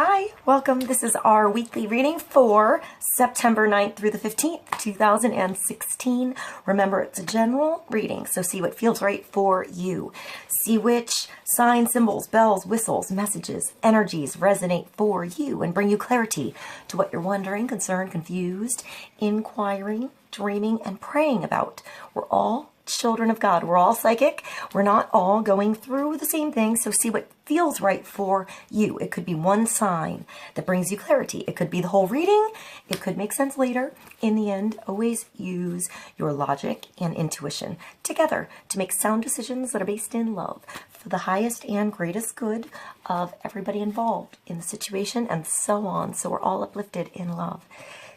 Hi, welcome. This is our weekly reading for September 9th through the 15th, 2016. Remember, it's a general reading, so see what feels right for you. See which signs, symbols, bells, whistles, messages, energies resonate for you and bring you clarity to what you're wondering, concerned, confused, inquiring, dreaming, and praying about. We're all children of God. We're all psychic. We're not all going through the same thing, so see what feels right for you. It could be one sign that brings you clarity. It could be the whole reading. It could make sense later. In the end, always use your logic and intuition together to make sound decisions that are based in love for the highest and greatest good of everybody involved in the situation and so on. So we're all uplifted in love.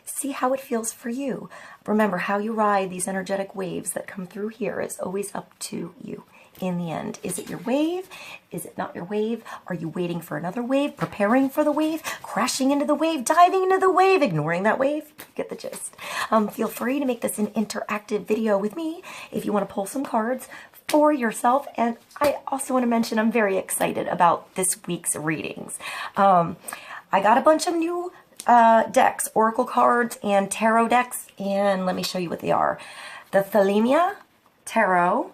See how it feels for you. Remember, how you ride these energetic waves that come through here is always up to you in the end. Is it your wave? Is it not your wave? Are you waiting for another wave, preparing for the wave, crashing into the wave, diving into the wave, ignoring that wave? You get the gist. Feel free to make this an interactive video with me if you want to pull some cards for yourself. And I also want to mention I'm very excited about this week's readings. I got a bunch of new decks, oracle cards and tarot decks, and let me show you what they are. The Thalimia Tarot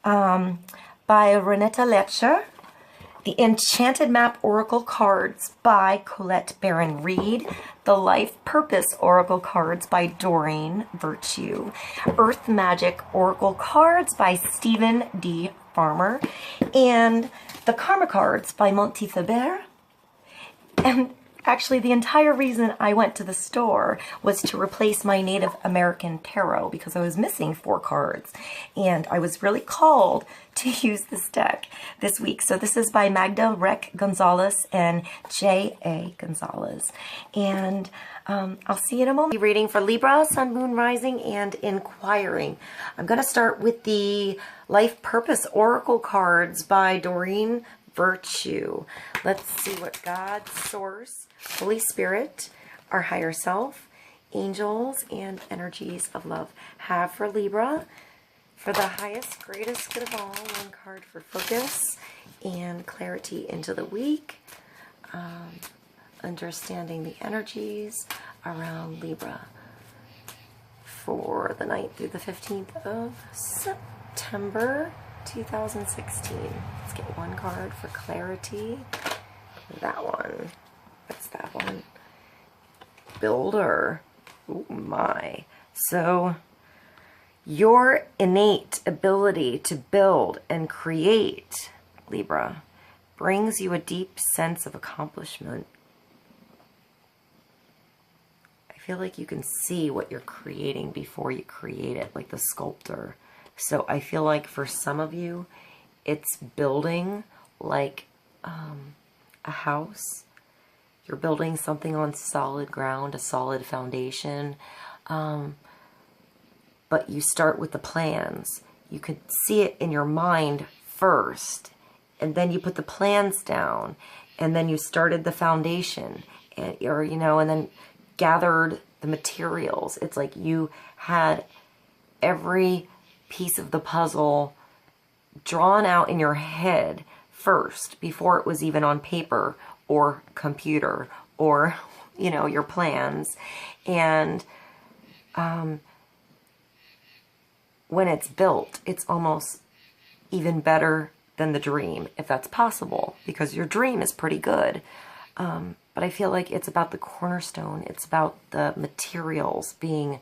by Renetta Lepscher, the Enchanted Map Oracle Cards by Colette Baron Reed, the Life Purpose Oracle Cards by Doreen Virtue, Earth Magic Oracle Cards by Stephen D. Farmer, and the Karma Cards by Monty Thabert. And actually, the entire reason I went to the store was to replace my Native American tarot because I was missing 4 cards. And I was really called to use this deck this week. So this is by Magda Rec Gonzalez and J.A. Gonzalez. And I'll see you in a moment. Reading for Libra, Sun, Moon, Rising, and Inquiring. I'm going to start with the Life Purpose Oracle Cards by Doreen Virtue. Let's see what God, Source, Holy Spirit, our higher self, angels, and energies of love have for Libra. For the highest, greatest good of all, one card for focus and clarity into the week. Understanding the energies around Libra for the 9th through the 15th of September 2016. Let's get one card for clarity. That one. What's that one? Builder. Oh my. So, your innate ability to build and create, Libra, brings you a deep sense of accomplishment. I feel like you can see what you're creating before you create it, like the sculptor. So I feel like for some of you, it's building like a house. You're building something on solid ground, a solid foundation. But you start with the plans. You could see it in your mind first, and then you put the plans down, and then you started the foundation, and then gathered the materials. It's like you had every piece of the puzzle drawn out in your head first before it was even on paper or computer or your plans. And when it's built, it's almost even better than the dream, if that's possible, because your dream is pretty good. But I feel like it's about the cornerstone. It's about the materials being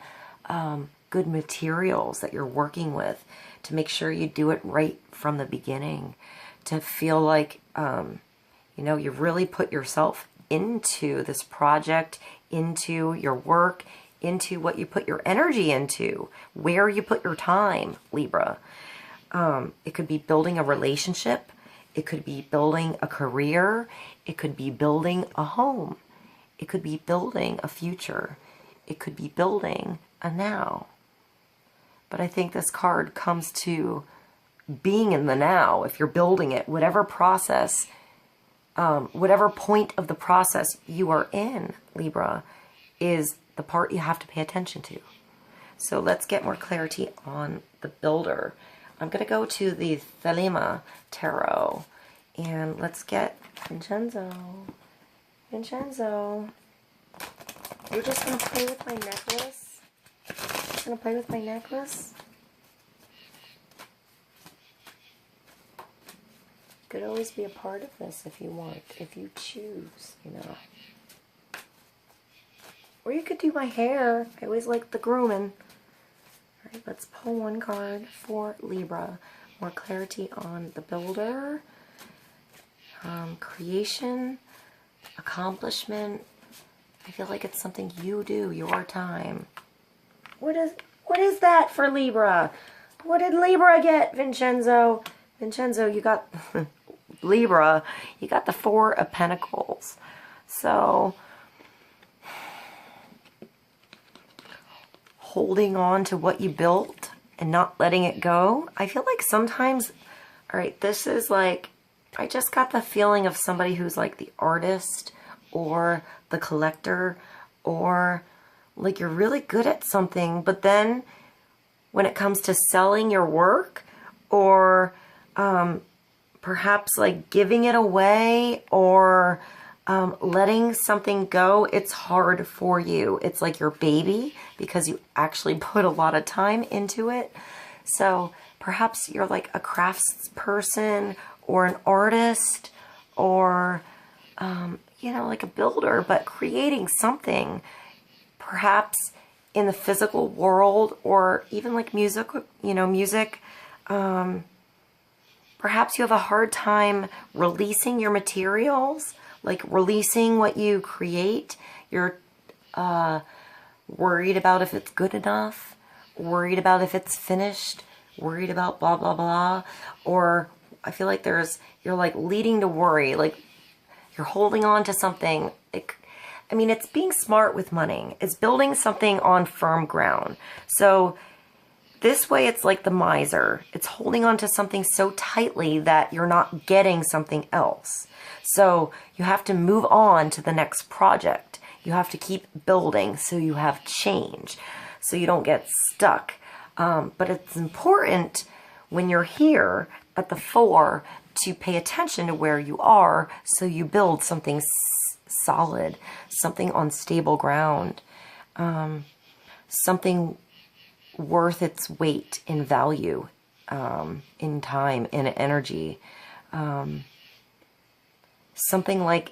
good materials that you're working with, to make sure you do it right from the beginning, to feel like you really put yourself into this project, into your work, into what you put your energy into, where you put your time, Libra. It could be building a relationship, it could be building a career, it could be building a home, it could be building a future, it could be building a now. But I think this card comes to being in the now. If you're building it, whatever process, whatever point of the process you are in, Libra, is the part you have to pay attention to. So let's get more clarity on the builder. I'm going to go to the Thalimia Tarot, and let's get Vincenzo Vincenzo, you're just going to play with my necklace? Just going to play with my necklace? Could always be a part of this if you want, if you choose, you know. Or you could do my hair. I always like the grooming. Alright, let's pull one card for Libra. More clarity on the builder. Creation. Accomplishment. I feel like it's something you do, your time. What is that for Libra? What did Libra get, Vincenzo? Vincenzo, you got Libra, you got the Four of Pentacles. So holding on to what you built and not letting it go. I feel like sometimes, all right, this is like, I just got the feeling of somebody who's like the artist or the collector, or like you're really good at something, but then when it comes to selling your work, or perhaps like giving it away, or letting something go, it's hard for you. It's like your baby because you actually put a lot of time into it. So perhaps you're like a craftsperson or an artist, or you know, like a builder, but creating something perhaps in the physical world, or even like music, you know, music. Perhaps you have a hard time releasing your materials, like releasing what you create. You're worried about if it's good enough, worried about if it's finished, worried about blah, blah, blah. Or I feel like you're like leading to worry, like you're holding on to something. I mean, it's being smart with money. It's building something on firm ground. So this way, it's like the miser. It's holding on to something so tightly that you're not getting something else. So you have to move on to the next project. You have to keep building so you have change, so you don't get stuck. But it's important when you're here at the Four to pay attention to where you are, so you build something solid, something on stable ground, something worth its weight in value, in time, in energy. Something like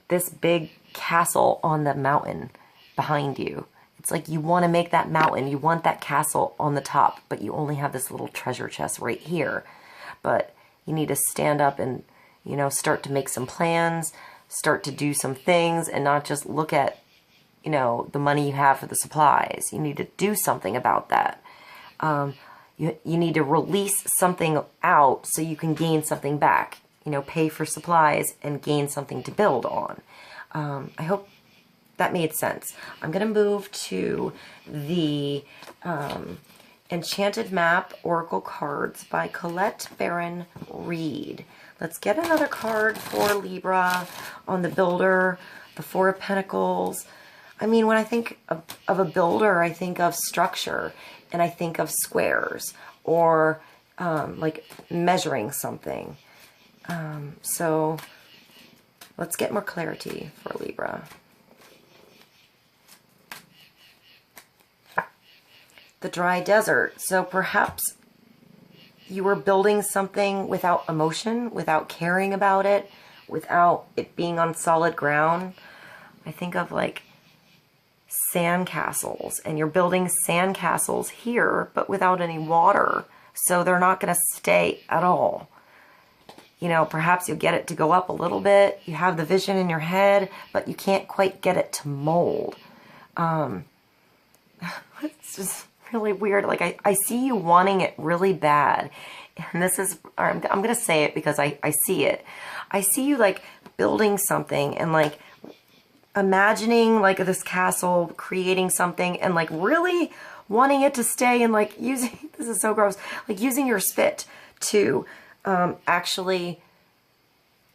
this big castle on the mountain behind you. It's like you want to make that mountain, you want that castle on the top, but you only have this little treasure chest right here. But you need to stand up and, you know, start to make some plans, start to do some things, and not just look at, you know, the money you have for the supplies. You need to do something about that. You need to release something out so you can gain something back. You know, pay for supplies and gain something to build on. I hope that made sense. I'm going to move to the Enchanted Map Oracle Cards by Colette Baron Reed. Let's get another card for Libra on the builder, the Four of Pentacles. I mean, when I think of a builder, I think of structure, and I think of squares, or like measuring something. So let's get more clarity for Libra. The dry desert. So perhaps you were building something without emotion, without caring about it, without it being on solid ground. I think of like sandcastles, and you're building sandcastles here, but without any water. So they're not going to stay at all. You know, perhaps you'll get it to go up a little bit. You have the vision in your head, but you can't quite get it to mold. It's just really weird. Like I see you wanting it really bad. And this is, I'm going to say it because I see it. I see you like building something and like imagining like this castle, creating something, and like really wanting it to stay, and like using, this is so gross, like using your spit to actually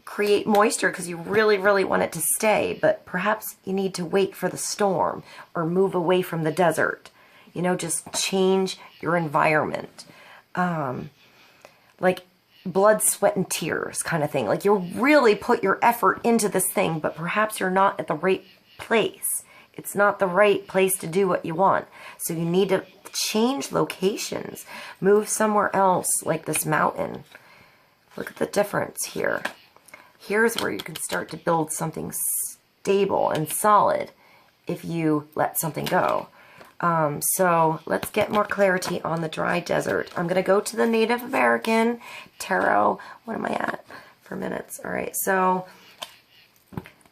create moisture because you really, really want it to stay. But perhaps you need to wait for the storm or move away from the desert. You know, just change your environment. Like blood, sweat, and tears kind of thing. Like you really put your effort into this thing, but perhaps you're not at the right place. It's not the right place to do what you want. So you need to change locations, move somewhere else, like this mountain. Look at the difference here. Here's where you can start to build something stable and solid if you let something go. So let's get more clarity on the dry desert. I'm going to go to the Native American Tarot. What am I at for minutes? All right, so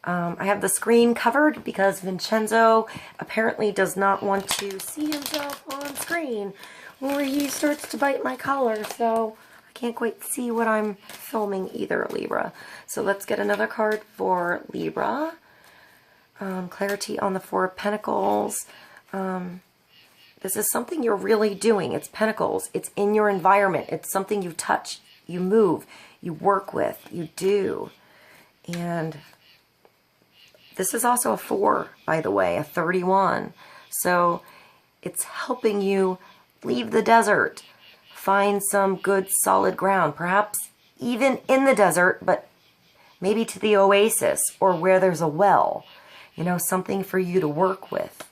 I have the screen covered because Vincenzo apparently does not want to see himself on screen or he starts to bite my collar, so I can't quite see what I'm filming either, Libra. So let's get another card for Libra. Clarity on the Four of Pentacles. This is something you're really doing. It's Pentacles. It's in your environment. It's something you touch, you move, you work with, you do. And this is also a 4, by the way, a 31. So it's helping you leave the desert, find some good solid ground, perhaps even in the desert, but maybe to the oasis or where there's a well, you know, something for you to work with.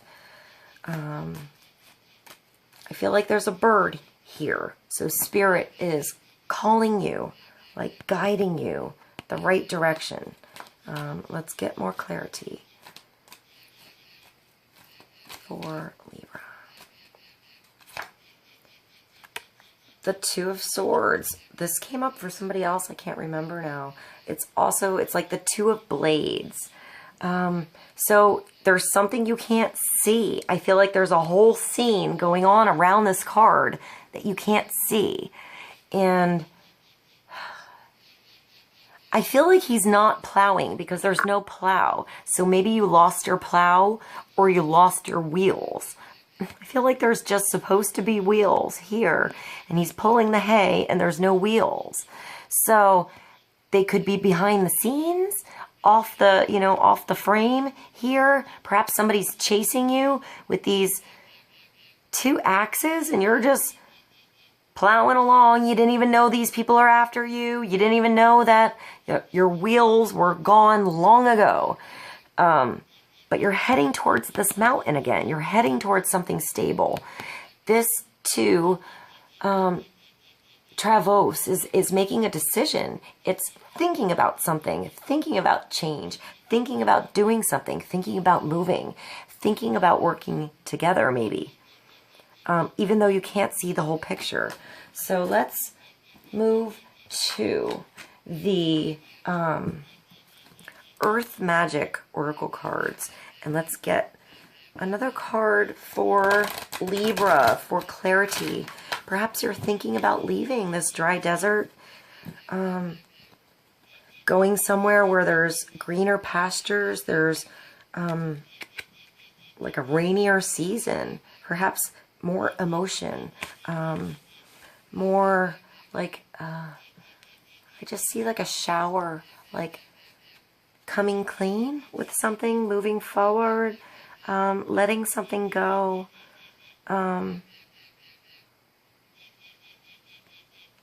I feel like there's a bird here. So Spirit is calling you, like guiding you the right direction. Let's get more clarity for Libra. The Two of Swords. This came up for somebody else. I can't remember now. It's like the Two of Blades. So there's something you can't see. I feel like there's a whole scene going on around this card that you can't see. And I feel like he's not plowing because there's no plow. So maybe you lost your plow or you lost your wheels. I feel like there's just supposed to be wheels here and he's pulling the hay and there's no wheels. So they could be behind the scenes, off the frame here. Perhaps somebody's chasing you with these 2 axes and you're just plowing along. You didn't even know these people are after you. You didn't even know that your wheels were gone long ago. But you're heading towards this mountain again. You're heading towards something stable. This too, Travos is making a decision. It's thinking about something, thinking about change, thinking about doing something, thinking about moving, thinking about working together maybe, even though you can't see the whole picture. So let's move to the Earth Magic Oracle cards. And let's get another card for Libra for clarity. Perhaps you're thinking about leaving this dry desert, going somewhere where there's greener pastures, there's like a rainier season, perhaps more emotion, more like, I just see like a shower, like coming clean with something, moving forward, letting something go,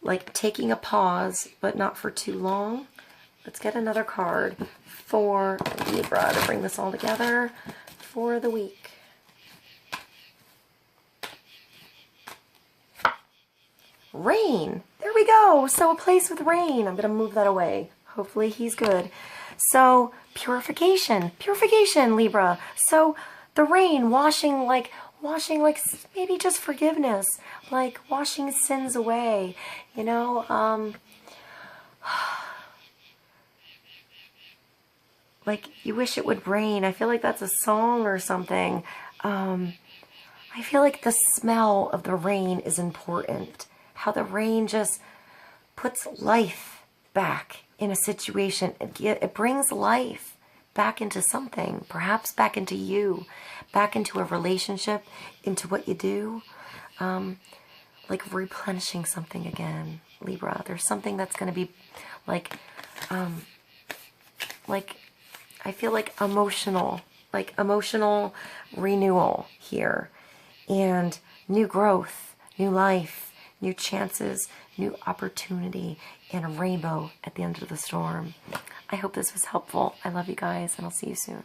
like taking a pause, but not for too long. Let's get another card for Libra to bring this all together for the week. Rain. There we go. So a place with rain. I'm going to move that away. Hopefully he's good. So purification, Libra. So the rain washing like maybe just forgiveness, like washing sins away, you know, like you wish it would rain. I feel like that's a song or something. I feel like the smell of the rain is important. How the rain just puts life back in a situation. It brings life back into something, perhaps back into you, back into a relationship, into what you do, like replenishing something again, Libra. There's something that's going to be like I feel like emotional renewal here, and new growth, new life, new chances, new opportunity, and a rainbow at the end of the storm. I hope this was helpful. I love you guys, and I'll see you soon.